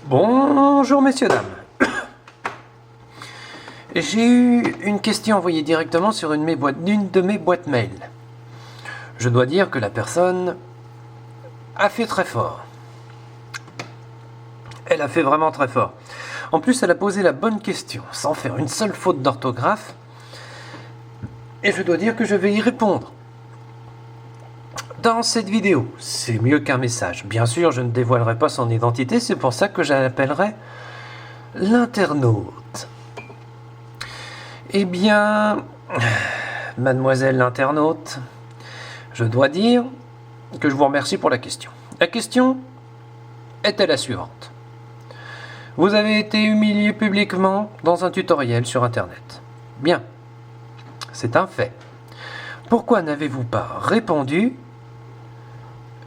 Bonjour messieurs, dames. J'ai eu une question envoyée directement sur une de mes boîtes mail. Je dois dire que la personne a fait très fort. Elle a fait vraiment très fort. En plus, elle a posé la bonne question, sans faire une seule faute d'orthographe. Et je dois dire que je vais y répondre. Dans cette vidéo, c'est mieux qu'un message. Bien sûr, je ne dévoilerai pas son identité, c'est pour ça que je l'appellerai l'internaute. Eh bien, mademoiselle l'internaute, je dois dire que je vous remercie pour la question. La question était la suivante. Vous avez été humilié publiquement dans un tutoriel sur Internet. Bien, c'est un fait. Pourquoi n'avez-vous pas répondu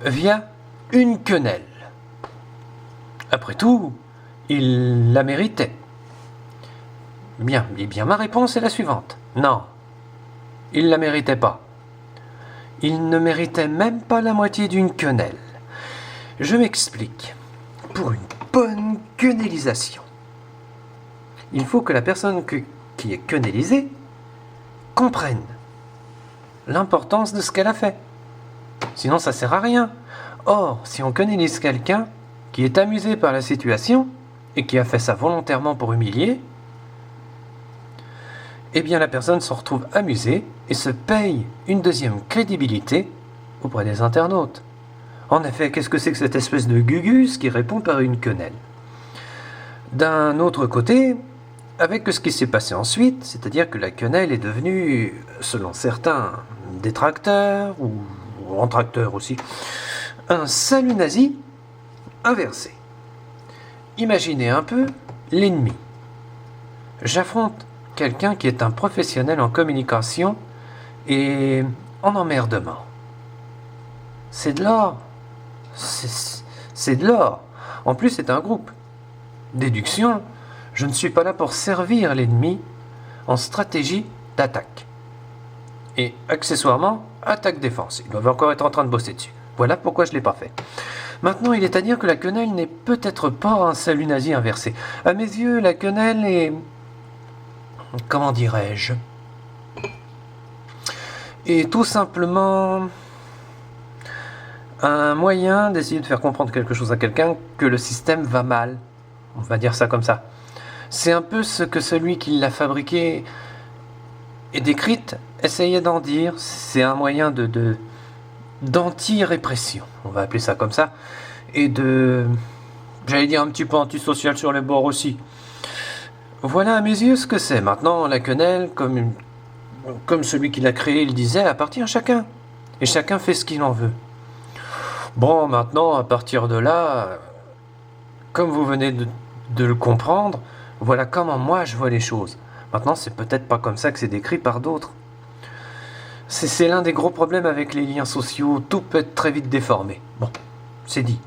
via une quenelle? Après tout, il la méritait. Bien, eh bien ma réponse est la suivante. Non, il ne la méritait pas. Il ne méritait même pas la moitié d'une quenelle. Je m'explique. Pour une bonne quenellisation, il faut que la personne qui est quenellisée comprenne l'importance de ce qu'elle a fait. Sinon, ça ne sert à rien. Or, si on quenellise quelqu'un qui est amusé par la situation et qui a fait ça volontairement pour humilier, eh bien la personne se retrouve amusée et se paye une deuxième crédibilité auprès des internautes. En effet, qu'est-ce que c'est que cette espèce de gugus qui répond par une quenelle? D'un autre côté, avec ce qui s'est passé ensuite, c'est-à-dire que la quenelle est devenue, selon certains détracteurs, ou entracteurs aussi, un salut nazi inversé. Imaginez un peu l'ennemi. J'affronte quelqu'un qui est un professionnel en communication et en emmerdement. C'est de l'or. C'est de l'or. En plus, c'est un groupe. Déduction, je ne suis pas là pour servir l'ennemi en stratégie d'attaque. Et accessoirement, attaque-défense. Ils doivent encore être en train de bosser dessus. Voilà pourquoi je ne l'ai pas fait. Maintenant, il est à dire que la quenelle n'est peut-être pas un salut nazi inversé. À mes yeux, la quenelle est... Comment dirais-je? Et tout simplement un moyen d'essayer de faire comprendre quelque chose à quelqu'un que le système va mal. On va dire ça comme ça. C'est un peu ce que celui qui l'a fabriqué et décrite essayait d'en dire. C'est un moyen d'anti-répression, on va appeler ça comme ça, et j'allais dire un petit peu antisocial sur les bords aussi. Voilà à mes yeux ce que c'est. Maintenant, la quenelle, comme celui qui l'a créé il disait, appartient à chacun. Et chacun fait ce qu'il en veut. Bon, maintenant, à partir de là, comme vous venez de le comprendre, voilà comment moi je vois les choses. Maintenant, c'est peut-être pas comme ça que c'est décrit par d'autres. C'est l'un des gros problèmes avec les liens sociaux, tout peut être très vite déformé. Bon, c'est dit.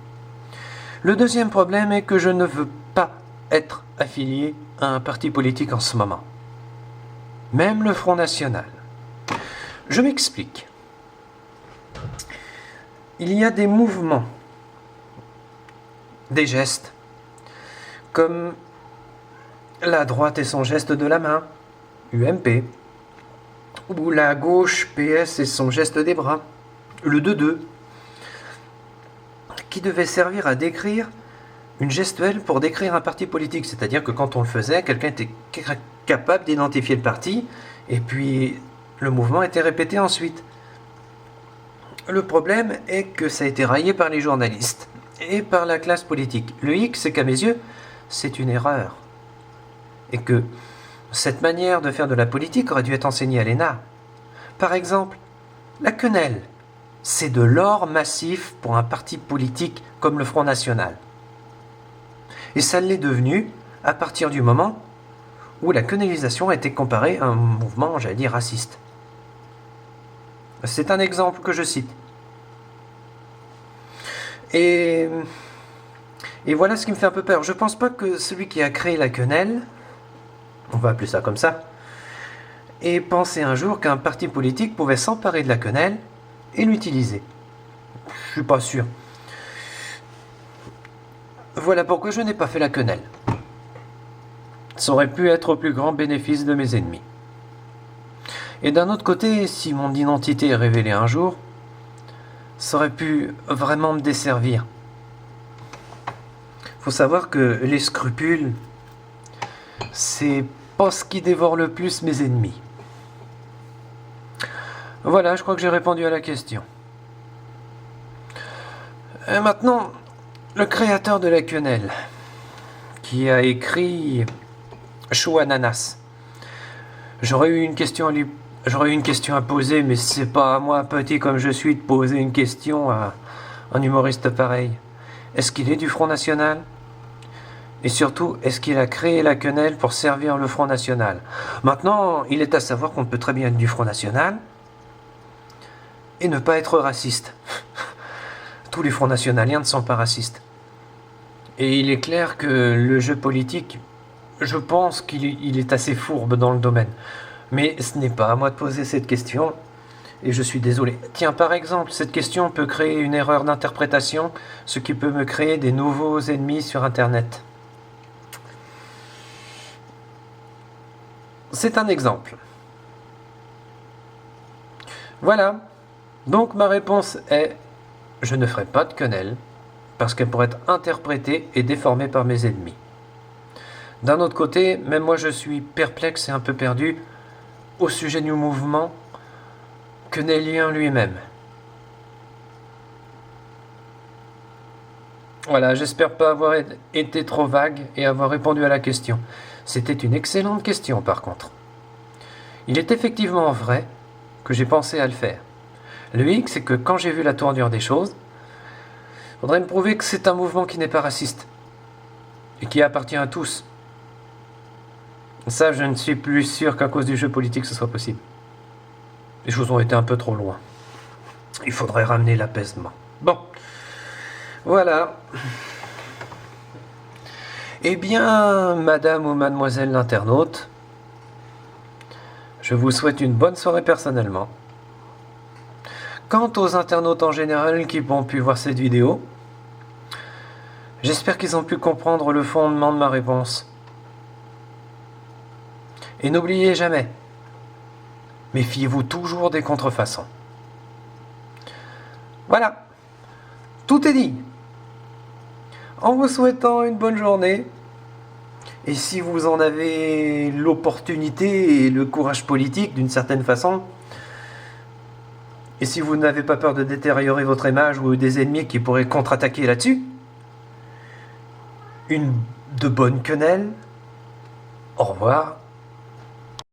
Le deuxième problème est que je ne veux pas être affilié à un parti politique en ce moment. Même le Front National. Je m'explique. Il y a des mouvements, des gestes, comme la droite et son geste de la main, UMP, ou la gauche, PS et son geste des bras, le 2-2, qui devait servir à décrire une gestuelle pour décrire un parti politique. C'est-à-dire que quand on le faisait, quelqu'un était capable d'identifier le parti, et puis le mouvement était répété ensuite. Le problème est que ça a été raillé par les journalistes et par la classe politique. Le hic, c'est qu'à mes yeux, c'est une erreur. Et que cette manière de faire de la politique aurait dû être enseignée à l'ENA. Par exemple, la quenelle, c'est de l'or massif pour un parti politique comme le Front National. Et ça l'est devenu à partir du moment où la quenellisation a été comparée à un mouvement, j'allais dire, raciste. C'est un exemple que je cite. Et voilà ce qui me fait un peu peur. Je ne pense pas que celui qui a créé la quenelle, on va appeler ça comme ça, ait pensé un jour qu'un parti politique pouvait s'emparer de la quenelle et l'utiliser. Je ne suis pas sûr. Voilà pourquoi je n'ai pas fait la quenelle. Ça aurait pu être au plus grand bénéfice de mes ennemis. Et d'un autre côté, si mon identité est révélée un jour, ça aurait pu vraiment me desservir. Faut savoir que les scrupules, c'est pas ce qui dévore le plus mes ennemis. Voilà, je crois que j'ai répondu à la question. Et maintenant, le créateur de la quenelle, qui a écrit Chou Ananas. J'aurais eu une question à poser, mais c'est pas à moi, petit comme je suis, de poser une question à un humoriste pareil. Est-ce qu'il est du Front National ? Et surtout, est-ce qu'il a créé la quenelle pour servir le Front National ? Maintenant, il est à savoir qu'on peut très bien être du Front National et ne pas être raciste. Tous les Fronts Nationaliens ne sont pas racistes. Et il est clair que le jeu politique, je pense qu'il est assez fourbe dans le domaine. Mais ce n'est pas à moi de poser cette question, et je suis désolé. Tiens, par exemple, cette question peut créer une erreur d'interprétation, ce qui peut me créer des nouveaux ennemis sur Internet. C'est un exemple. Voilà. Donc ma réponse est, je ne ferai pas de quenelle, parce qu'elle pourrait être interprétée et déformée par mes ennemis. D'un autre côté, même moi je suis perplexe et un peu perdu au sujet du mouvement quenellien lui-même. Voilà, j'espère pas avoir été trop vague et avoir répondu à la question. C'était une excellente question par contre. Il est effectivement vrai que j'ai pensé à le faire. Le hic, c'est que quand j'ai vu la tournure des choses, il faudrait me prouver que c'est un mouvement qui n'est pas raciste et qui appartient à tous. Ça, je ne suis plus sûr qu'à cause du jeu politique ce soit possible. Les choses ont été un peu trop loin. Il faudrait ramener l'apaisement. Bon, voilà. Eh bien, madame ou mademoiselle l'internaute, je vous souhaite une bonne soirée personnellement. Quant aux internautes en général qui ont pu voir cette vidéo, j'espère qu'ils ont pu comprendre le fondement de ma réponse. Et n'oubliez jamais, méfiez-vous toujours des contrefaçons. Voilà, tout est dit. En vous souhaitant une bonne journée, et si vous en avez l'opportunité et le courage politique d'une certaine façon, et si vous n'avez pas peur de détériorer votre image ou des ennemis qui pourraient contre-attaquer là-dessus, de bonnes quenelles. Au revoir.